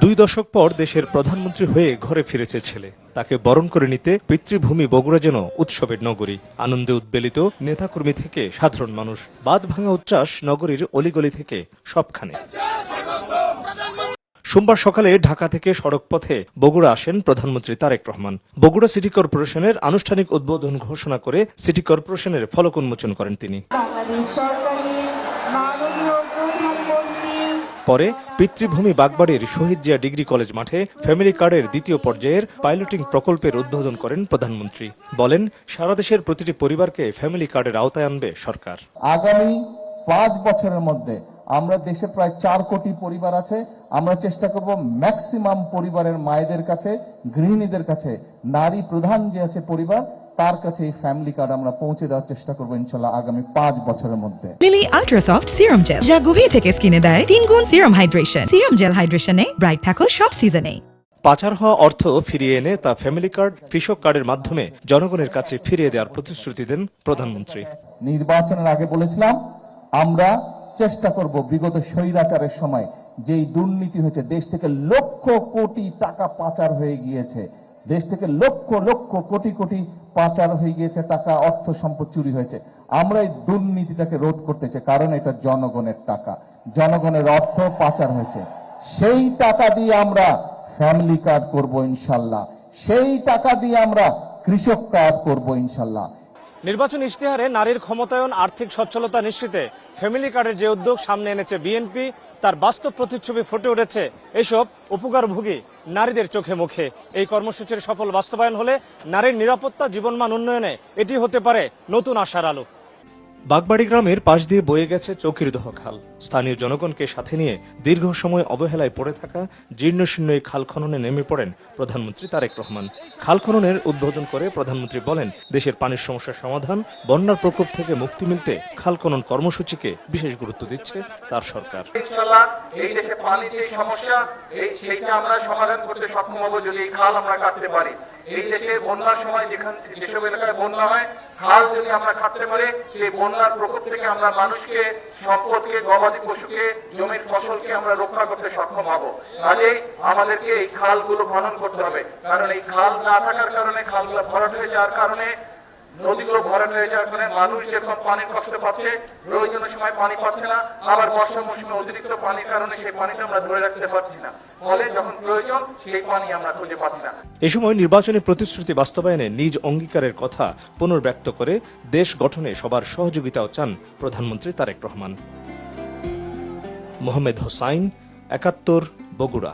2 দশক পর দেশের প্রধানমন্ত্রী হয়ে ঘরে ফিরেছে ছেলে। তাকে বরণ করে নিতে পিতৃভূমি বগুড়া যেন উৎসবের নগরী। আনন্দে উদ্বেলিত নেতাকর্মী থেকে সাধারণ মানুষ। বাঁধ ভাঙা উচ্ছ্বাস নগরীর অলিগলি থেকে সবখানে। সোমবার সকালে ঢাকা থেকে সড়ক পথে বগুড়া আসেন প্রধানমন্ত্রী তারেক রহমান। বগুড়া সিটি কর্পোরেশনের আনুষ্ঠানিক উদ্বোধন ঘোষণা করে সিটি কর্পোরেশনের ফলক উন্মোচন করেন তিনি। পরে পিতৃভূমি বাগবাড়ির শহীদ জিয়া ডিগ্রি কলেজ মাঠে ফ্যামিলি কার্ডের দ্বিতীয় পর্যায়ের পাইলটিং প্রকল্পের উদ্বোধন করেন প্রধানমন্ত্রী। বলেন, সারা দেশের প্রতিটি পরিবারকে ফ্যামিলি কার্ডের আওতায় আনবে সরকার। আগামী 5 বছরের মধ্যে আমরা দেশে প্রায় 4 কোটি পরিবার আছে। আমরা চেষ্টা করব ম্যাক্সিমাম পরিবারের মায়েদের কাছে, গৃহিণীদের কাছে, নারী প্রধান যে আছে পরিবার, তার কাছে এই ফ্যামিলি কার্ড আমরা পৌঁছে দেওয়ার চেষ্টা করবো ইনশাআল্লাহ আগামী 5 বছরের মধ্যে। Lily ultra soft serum gel, যা গভীর থেকে স্কিনে দেয় 3 গুণ সিরাম হাইড্রেশন। সিরাম জেল হাইড্রেশনে ব্রাইট থাকো সব সিজনে। পাচার হওয়া অর্থ ফিরিয়ে এনে তা ফ্যামিলি কার্ড, কৃষক কার্ডের মাধ্যমে জনগণের কাছে ফিরিয়ে দেওয়ার প্রতিশ্রুতি দেন প্রধানমন্ত্রী। নির্বাচনের আগে বলেছিলাম আমরা চেষ্টা করব বিগত স্বৈরাচারের সময় যেই দুর্নীতি হয়েছে, দেশ থেকে লক্ষ কোটি টাকা পাচার হয়ে গিয়েছে, দেশ থেকে লক্ষ লক্ষ কোটি কোটি পাচার হয়ে গিয়েছে টাকা, অর্থ সম্পদ চুরি হয়েছে। আমরা এই দুর্নীতিটাকে রোধ করতে চাই, কারণ এটা জনগণের টাকা, জনগণের অর্থ পাচার হয়েছে। সেই টাকা দিয়ে আমরা ফ্যামিলি কার্ড করব ইনশাল্লাহ, সেই টাকা দিয়ে আমরা কৃষক কার্ড করব ইনশাল্লাহ। নির্বাচন ইশতেহারে নারীর ক্ষমতায়ন, আর্থিক সচ্ছলতা নিশ্চিতে ফ্যামিলি কার্ডের যে উদ্যোগ সামনে এনেছে বিএনপি, তার বাস্তব প্রতিচ্ছবি ফুটে উঠেছে এসব উপকারভোগী নারীদের চোখে মুখে। এই কর্মসূচির সফল বাস্তবায়ন হলে নারীর নিরাপত্তা, জীবনমান উন্নয়নে এটি হতে পারে নতুন আশার আলো। বাগবাড়ি গ্রামের পাশ দিয়ে বয়ে গেছে চৌকিরদহ খাল। স্থানীয় জনগণকে সাথে নিয়ে দীর্ঘ সময় অবহেলায় পড়ে থাকা জীর্ণশীর্ণ এই খাল খননে নেমে পড়েন প্রধানমন্ত্রী তারেক রহমান। খাল খননের উদ্বোধন করে প্রধানমন্ত্রী বলেন, দেশের পানির সমস্যার সমাধান, বন্যার প্রকোপ থেকে মুক্তি মিলতে খাল খনন কর্মসূচিকে বিশেষ গুরুত্ব দিচ্ছে তার সরকার। ইনশাআল্লাহ এই দেশে পানির যে সমস্যা, সেইটা আমরা সমাধান করতে সক্ষম হব যদি এই খাল আমরা কাটতে পারি। এই দেশে বন্যার সময় যেসব এলাকায় বন্যা হয়, খাল যদি আমরা কাটতে পারি, সেই বন্যার প্রকোপ থেকে আমরা মানুষকে, সম্পদকে, গবাদি পশুকে, জমির ফসলকে আমরা রক্ষা করতে সক্ষম হব। কাজেই আমাদেরকে এই খালগুলো খনন করতে হবে, কারণ এই খাল না থাকার কারণে, খালগুলো ভরাট হয়ে যাওয়ার কারণে, নদীগুলো ভরাট হয়ে যাওয়ার কারণে মানুষ যেরকম পানির কষ্ট পাচ্ছে, প্রয়োজনের সময় পানি পাচ্ছে না, আবার বর্ষা মৌসুমে অতিরিক্ত পানির কারণে সেই পানিটা আমরা ধরে রাখতে পারছি না, ফলে যখন প্রয়োজন সেই পানি আমরা খুঁজে পাচ্ছি না। এ সময় নির্বাচনী প্রতিশ্রুতি বাস্তবায়নে নিজ অঙ্গীকারের কথা পুনর্ব্যক্ত করে দেশ গঠনে সবার সহযোগিতাও চান প্রধানমন্ত্রী তারেক রহমান। মোহাম্মদ হোসাইন, ৭১, বগুড়া।